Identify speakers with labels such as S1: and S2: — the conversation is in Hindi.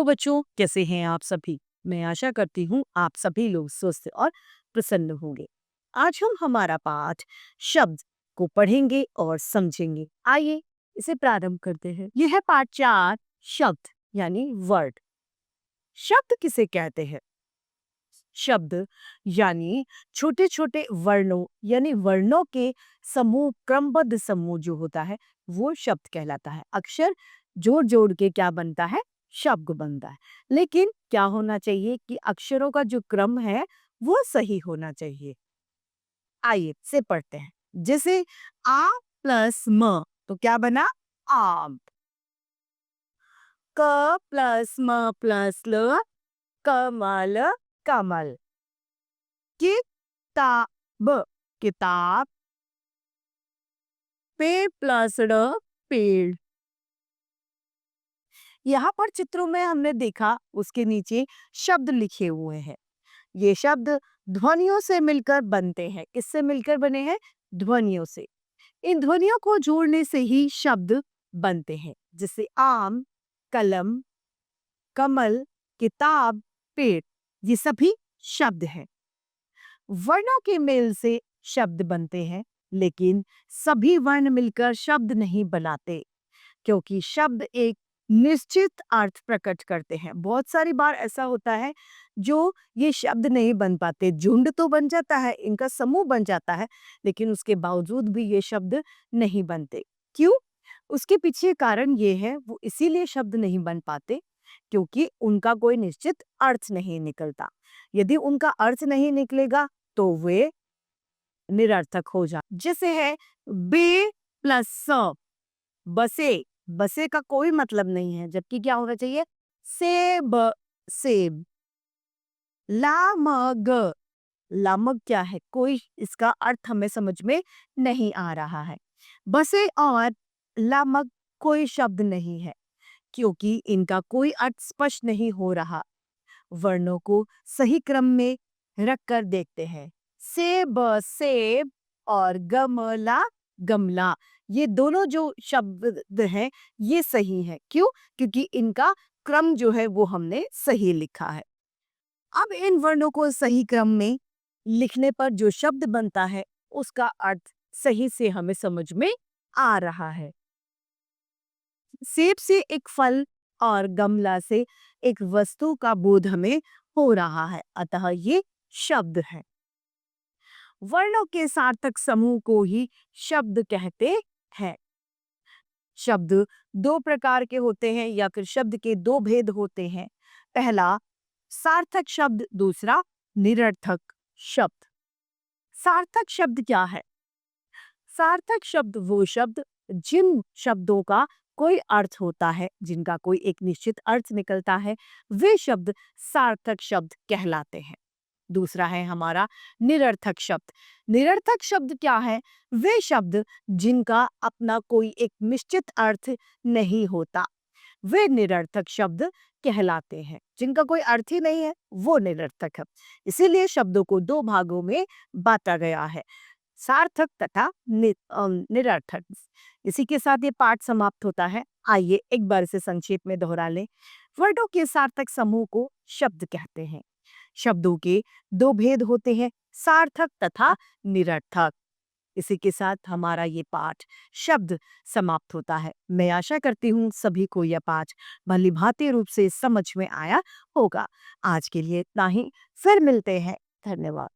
S1: बच्चों, कैसे हैं आप सभी? मैं आशा करती हूँ आप सभी लोग स्वस्थ और प्रसन्न होंगे। आज हम हमारा पाठ शब्द को पढ़ेंगे और समझेंगे। आइए इसे प्रारंभ करते हैं। यह है पाठ 4, शब्द यानी वर्ड। शब्द किसे कहते हैं? शब्द यानी छोटे छोटे वर्णों यानी वर्णों के समूह, क्रमबद्ध समूह जो होता है वो शब्द कहलाता है। अक्षर जोड़ जोड़ के क्या बनता है? शब्द बनता है। लेकिन क्या होना चाहिए कि अक्षरों का जो क्रम है वो सही होना चाहिए। आइए से पढ़ते हैं। जैसे आ प्लस म तो क्या बना? आम। क प्लस म प्लस ल कमल, कमल। किताब, किताब। पेड़ प्लस ड़, पेड़। यहाँ पर चित्रों में हमने देखा उसके नीचे शब्द लिखे हुए हैं। ये शब्द ध्वनियों से मिलकर बनते हैं। किससे मिलकर बने हैं? ध्वनियों से। इन ध्वनियों को जोड़ने से ही शब्द बनते हैं। जैसे आम, कलम, कमल, किताब, पेड़। ये सभी शब्द हैं। वर्णों के मेल से शब्द बनते हैं, लेकिन सभी वर्ण मिलकर शब्द नहीं बनाते, क्योंकि शब्द एक निश्चित अर्थ प्रकट करते हैं। बहुत सारी बार ऐसा होता है जो ये शब्द नहीं बन पाते। झुंड तो बन जाता है, इनका समूह बन जाता है, लेकिन उसके बावजूद भी ये शब्द नहीं बनते। क्यों? उसके पीछे कारण ये है, वो इसीलिए शब्द नहीं बन पाते क्योंकि उनका कोई निश्चित अर्थ नहीं निकलता। यदि उनका अर्थ नहीं निकलेगा तो वे निरर्थक हो जा। जैसे है बे प्लस स, बसे। बसे का कोई मतलब नहीं है, जबकि क्या होना चाहिए? सेब, सेब। लामग, लामग क्या है? कोई इसका अर्थ हमें समझ में नहीं आ रहा है। बसे और लामग कोई शब्द नहीं है, क्योंकि इनका कोई अर्थ स्पष्ट नहीं हो रहा। वर्णों को सही क्रम में रखकर देखते हैं। सेब, सेब और गमला, गमला। ये दोनों जो शब्द हैं ये सही है। क्यों? क्योंकि इनका क्रम जो है वो हमने सही लिखा है। अब इन वर्णों को सही क्रम में लिखने पर जो शब्द बनता है उसका अर्थ सही से हमें समझ में आ रहा है। सेब से एक फल और गमला से एक वस्तु का बोध हमें हो रहा है, अतः ये शब्द है। वर्णों के सार्थक समूह को ही शब्द कहते हैं। शब्द दो प्रकार के होते हैं या फिर शब्द के दो भेद होते हैं। पहला सार्थक शब्द, दूसरा निरर्थक शब्द। सार्थक शब्द क्या है? सार्थक शब्द वो शब्द जिन शब्दों का कोई अर्थ होता है, जिनका कोई एक निश्चित अर्थ निकलता है, वे शब्द सार्थक शब्द कहलाते हैं। दूसरा है हमारा निरर्थक शब्द। निरर्थक शब्द क्या है? वे शब्द जिनका अपना कोई एक निश्चित अर्थ नहीं होता, वे निरर्थक शब्द कहलाते हैं। जिनका कोई अर्थ ही नहीं है वो निरर्थक है। इसीलिए शब्दों को दो भागों में बांटा गया है, सार्थक तथा निरर्थक। इसी के साथ ये पाठ समाप्त होता है। आइए एक बार इसे संक्षेप में दोहरा लें। वर्णों के सार्थक समूह को शब्द कहते हैं। शब्दों के दो भेद होते हैं, सार्थक तथा निरर्थक। इसी के साथ हमारा ये पाठ शब्द समाप्त होता है। मैं आशा करती हूँ सभी को यह पाठ भली भांति रूप से समझ में आया होगा। आज के लिए इतना ही, फिर मिलते हैं। धन्यवाद।